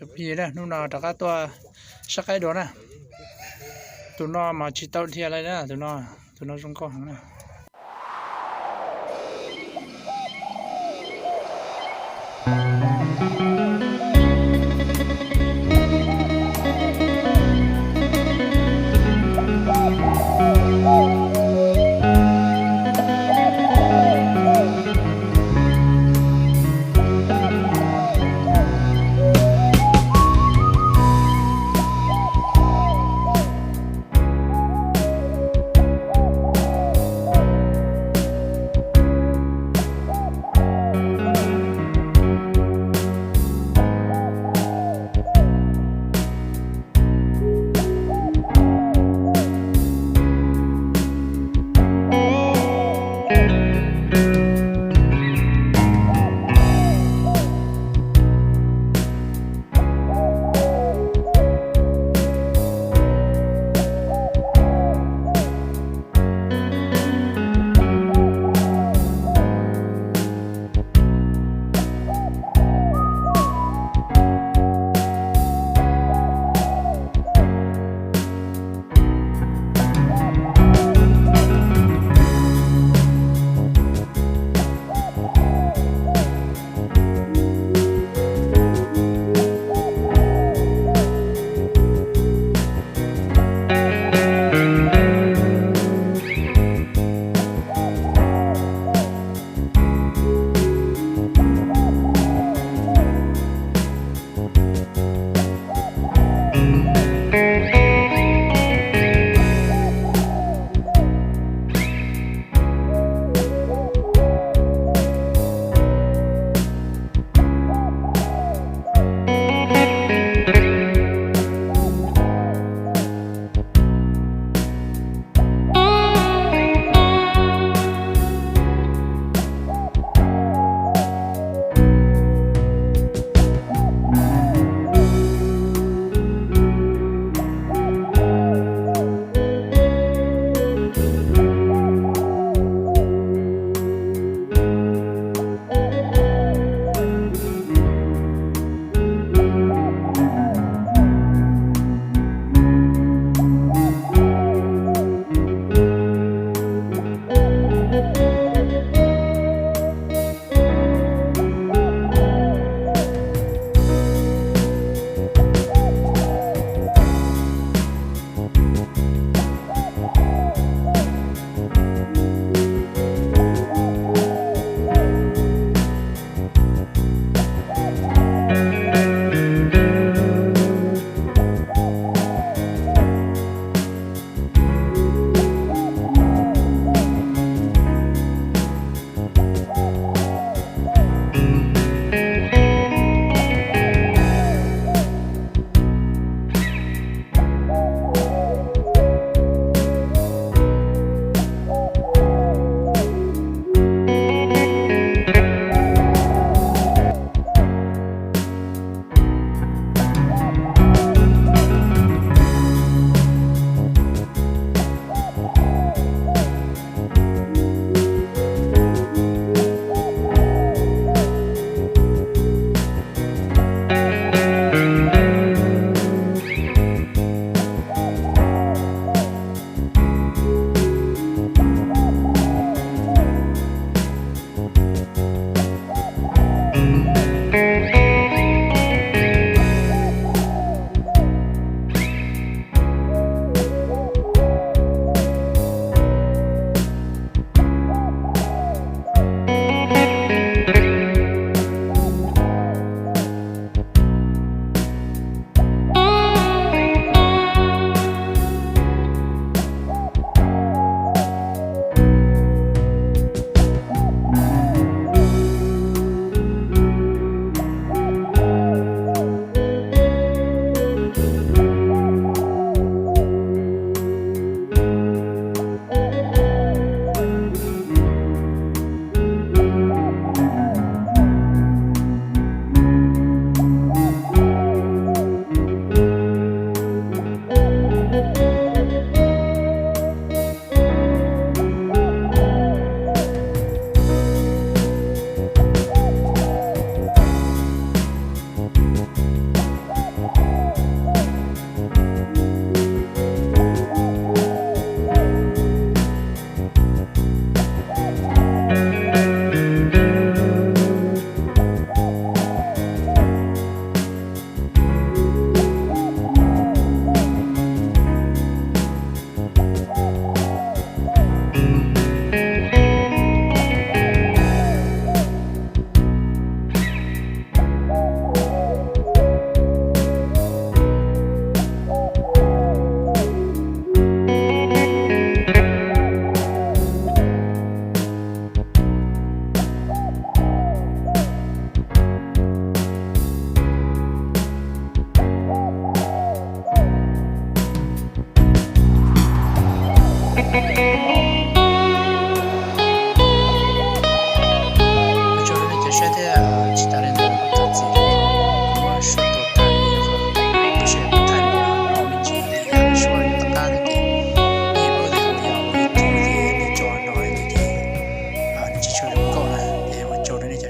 จะพี่นะนู่นน่ะตะก้าตัวสักไอ้โดนนะตัวนอมาชิตเอาที่อะไรนะตัวนอจงก็หังนะ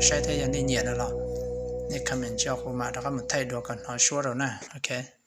sai thế giờ đi nhiệt rồi, nên comment cho cô mà đó có một thay đổi còn họ xua rồi nè, ok.